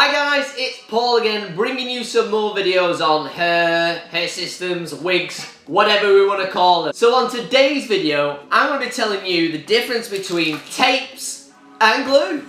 Hi guys, it's Paul again, bringing you some more videos on hair systems, wigs, whatever we want to call them. So on today's video, I'm going to be telling you the difference between tapes and glue.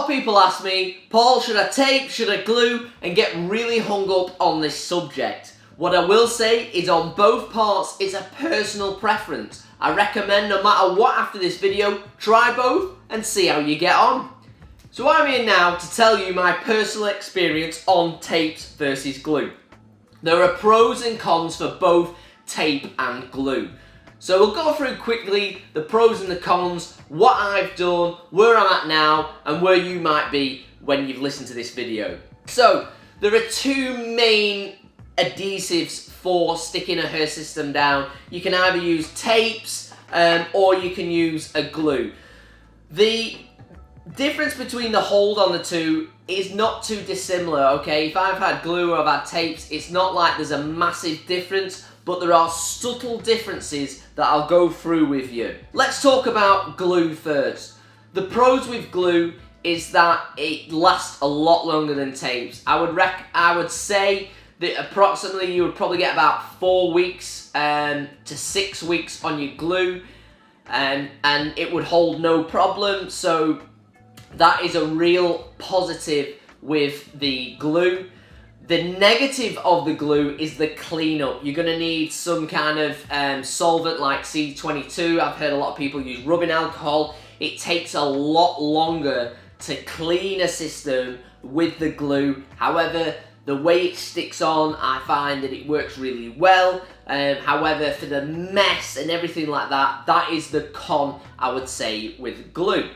People ask me, Paul, should I tape, should I glue, and get really hung up on this subject. What I will say is on both parts, it's a personal preference. I recommend no matter what after this video, try both and see how you get on. So I'm here now to tell you my personal experience on tapes versus glue. There are pros and cons for both tape and glue. So we'll go through quickly the pros and the cons, what I've done, where I'm at now, and where you might be when you've listened to this video. So there are two main adhesives for sticking a hair system down. You can either use tapes or you can use a glue. The difference between the hold on the two is not too dissimilar, okay? If I've had glue or I've had tapes, it's not like there's a massive difference, but there are subtle differences that I'll go through with you. Let's talk about glue first. The pros with glue is that it lasts a lot longer than tapes. I would say that approximately you would probably get about 4 weeks to 6 weeks on your glue, and it would hold no problem. So that is a real positive with the glue. The negative of the glue is the cleanup. You're going to need some kind of solvent like C22. I've heard a lot of people use rubbing alcohol. It takes a lot longer to clean a system with the glue. However, the way it sticks on, I find that it works really well. However, for the mess and everything like that, that is the con, I would say, with glue.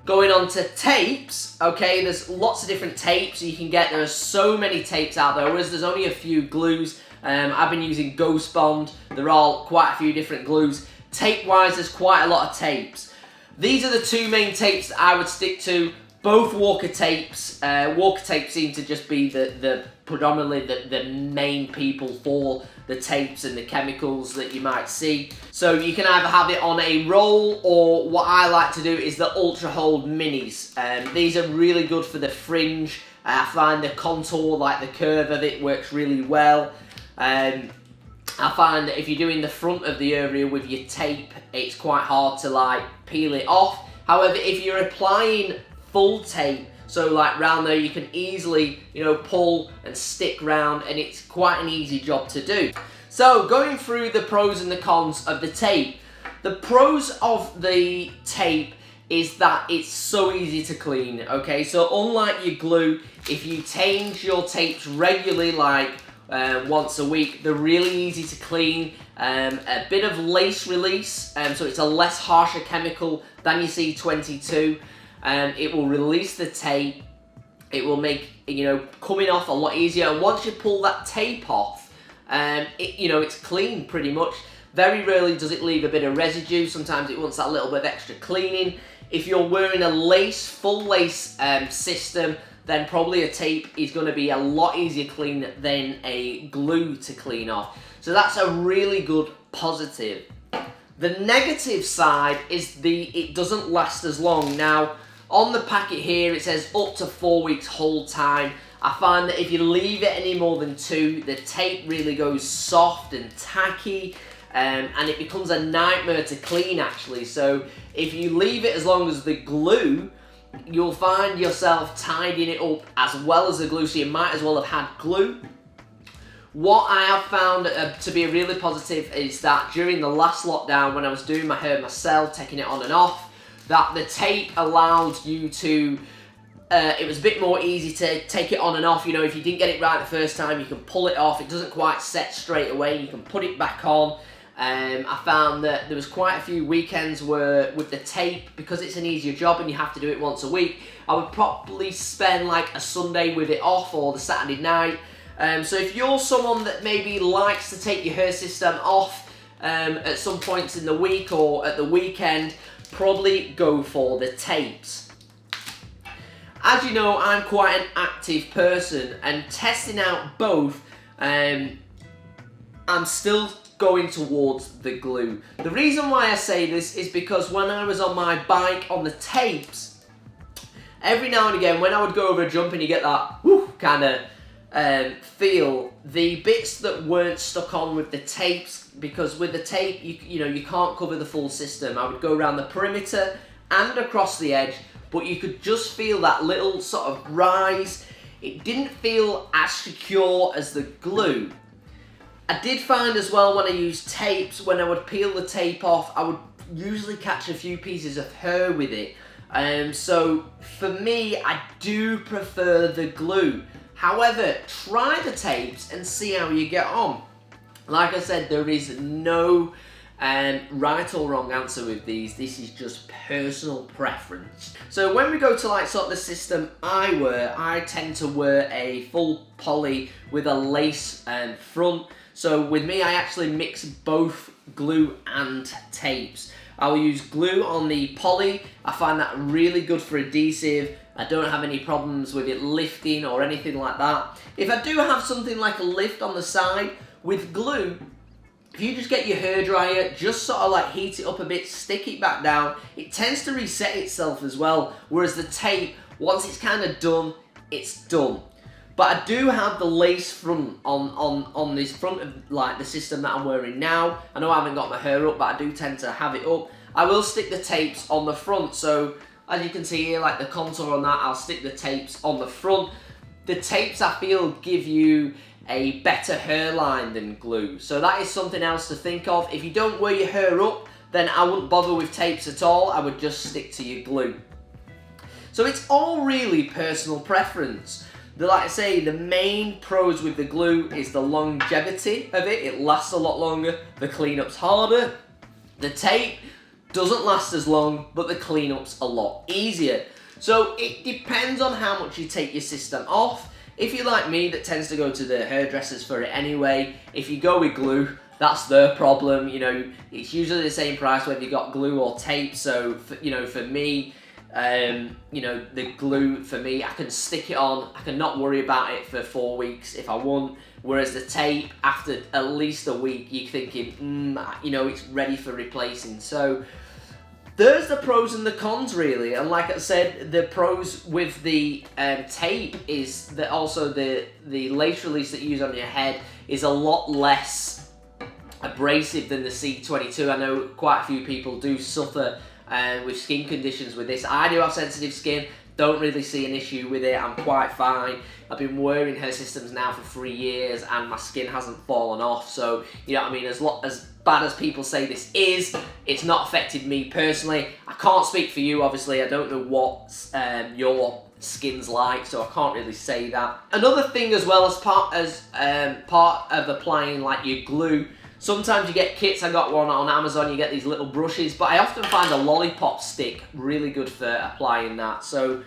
Going on to tapes, okay, there's lots of different tapes you can get. There are so many tapes out there, whereas there's only a few glues. I've been using Ghost Bond. There are quite a few different glues. Tape-wise, there's quite a lot of tapes. These are the two main tapes that I would stick to. Both Walker tapes. Walker tapes seem to just be predominantly the main people for the tapes and the chemicals that you might see. So you can either have it on a roll, or what I like to do is the Ultra Hold Minis. These are really good for the fringe. I find the contour, like the curve of it, works really well. I find that if you're doing the front of the area with your tape, it's quite hard to like peel it off. However, if you're applying full tape, so like round there, you can easily, pull and stick round, and it's quite an easy job to do. So going through the pros and the cons of the tape. The pros of the tape is that it's so easy to clean, okay? So unlike your glue, if you change your tapes regularly, like once a week, they're really easy to clean. A bit of lace release, so it's a less harsher chemical than your C22. It will release the tape. It will make coming off a lot easier. And once you pull that tape off, it's clean pretty much. Very rarely does it leave a bit of residue. Sometimes it wants that little bit of extra cleaning. If you're wearing a full lace system, then probably a tape is going to be a lot easier to clean than a glue to clean off. So that's a really good positive. The negative side is it doesn't last as long. Now, on the packet here, it says up to 4 weeks hold time. I find that if you leave it any more than 2, the tape really goes soft and tacky, and it becomes a nightmare to clean actually. So if you leave it as long as the glue, you'll find yourself tidying it up as well as the glue, so you might as well have had glue. What I have found to be really positive is that during the last lockdown, when I was doing my hair myself, taking it on and off, that the tape allowed you to, it was a bit more easy to take it on and off. If you didn't get it right the first time, you can pull it off. It doesn't quite set straight away. You can put it back on. I found that there was quite a few weekends where with the tape, because it's an easier job and you have to do it once a week, I would probably spend like a Sunday with it off or the Saturday night. So if you're someone that maybe likes to take your hair system off at some points in the week or at the weekend, probably go for the tapes. As you know, I'm quite an active person, and testing out both, I'm still going towards the glue. The reason why I say this is because when I was on my bike on the tapes, every now and again when I would go over a jump and you get that woo kind of feel, the bits that weren't stuck on with the tapes, because with the tape you know you can't cover the full system. I would go around the perimeter and across the edge, but you could just feel that little sort of rise. It didn't feel as secure as the glue. I did find as well when I used tapes, when I would peel the tape off, I would usually catch a few pieces of hair with it. So for me, I do prefer the glue. However, try the tapes and see how you get on. Like I said, there is no right or wrong answer with these. This is just personal preference. So when we go to like sort of the system I wear, I tend to wear a full poly with a lace front. So with me, I actually mix both glue and tapes. I will use glue on the poly. I find that really good for adhesive. I don't have any problems with it lifting or anything like that. If I do have something like a lift on the side, with glue, if you just get your hairdryer, just sort of like heat it up a bit, stick it back down, it tends to reset itself as well. Whereas the tape, once it's kind of done, it's done. But I do have the lace front on this front of like the system that I'm wearing now. I know I haven't got my hair up, but I do tend to have it up. I will stick the tapes on the front. So as you can see here, like the contour on that, I'll stick the tapes on the front. The tapes, I feel, give you a better hairline than glue. So that is something else to think of. If you don't wear your hair up, then I wouldn't bother with tapes at all. I would just stick to your glue. So it's all really personal preference. Like I say, the main pros with the glue is the longevity of it. It lasts a lot longer. The cleanup's harder. The tape doesn't last as long, but the cleanup's a lot easier. So it depends on how much you take your system off. If you're like me that tends to go to the hairdressers for it anyway, if you go with glue, that's their problem. You know, it's usually the same price whether you got glue or tape. So for me, you know, the glue for me, I can stick it on, I can not worry about it for 4 weeks if I want. Whereas the tape, after at least a week, you're thinking, you know, it's ready for replacing. So there's the pros and the cons really. And like I said, the pros with the tape is that also the lace release that you use on your head is a lot less abrasive than the C22. I know quite a few people do suffer with skin conditions with this. I do have sensitive skin, don't really see an issue with it, I'm quite fine. I've been wearing hair systems now for 3 years and my skin hasn't fallen off, so you know what I mean, as bad as people say this is, it's not affected me personally. I can't speak for you, obviously, I don't know what your skin's like, so I can't really say that. Another thing as well, as part of applying like your glue, sometimes you get kits. I got one on Amazon, you get these little brushes, but I often find a lollipop stick really good for applying that. So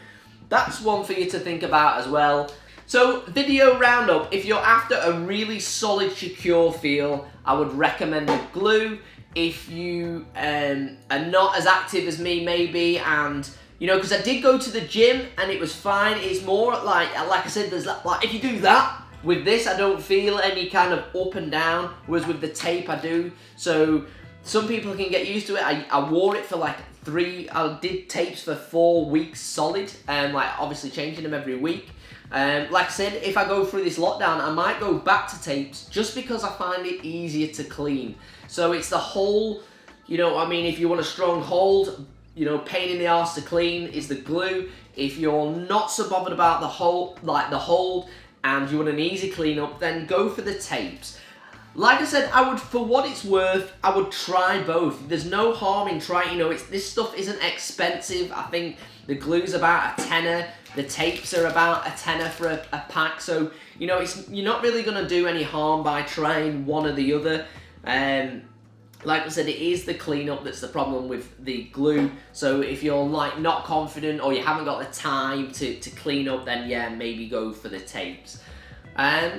that's one for you to think about as well. So video roundup, if you're after a really solid, secure feel, I would recommend the glue. If you are not as active as me maybe, and you know, because I did go to the gym and it was fine, it's more like I said, there's like if you do that, with this, I don't feel any kind of up and down, whereas with the tape, I do. So some people can get used to it. I wore it for like I did tapes for 4 weeks solid, and like obviously changing them every week. Like I said, if I go through this lockdown, I might go back to tapes just because I find it easier to clean. So it's the whole, you know, I mean, if you want a strong hold, you know, pain in the arse to clean is the glue. If you're not so bothered about the hold, and you want an easy cleanup, then go for the tapes. Like I said, I would, for what it's worth, I would try both. There's no harm in trying, you know, this stuff isn't expensive. I think the glue's about a tenner, the tapes are about a tenner for a pack, so, you know, you're not really gonna do any harm by trying one or the other. Like I said, it is the cleanup that's the problem with the glue. So if you're like not confident or you haven't got the time to clean up, then yeah, maybe go for the tapes.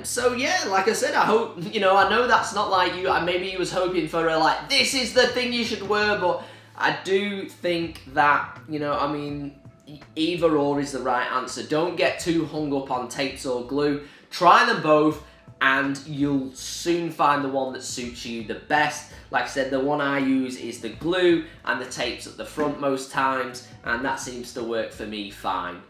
So yeah, like I said, I hope, I know that's not like you, maybe you was hoping for like, this is the thing you should wear, but I do think that, either or is the right answer. Don't get too hung up on tapes or glue. Try them both and you'll soon find the one that suits you the best. Like I said, the one I use is the glue and the tapes at the front most times, and that seems to work for me fine.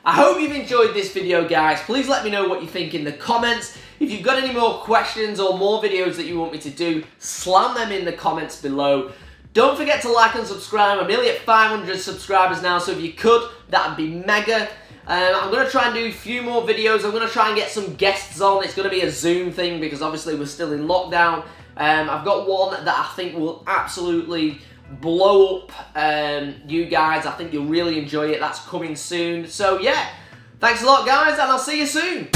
I hope you've enjoyed this video, guys. Please let me know what you think in the comments. If you've got any more questions or more videos that you want me to do, slam them in the comments below. Don't forget to like and subscribe. I'm nearly at 500 subscribers now, so if you could, that'd be mega. I'm going to try and do a few more videos. I'm going to try and get some guests on. It's going to be a Zoom thing because obviously we're still in lockdown. I've got one that I think will absolutely blow up you guys. I think you'll really enjoy it. That's coming soon. So yeah, thanks a lot, guys, and I'll see you soon.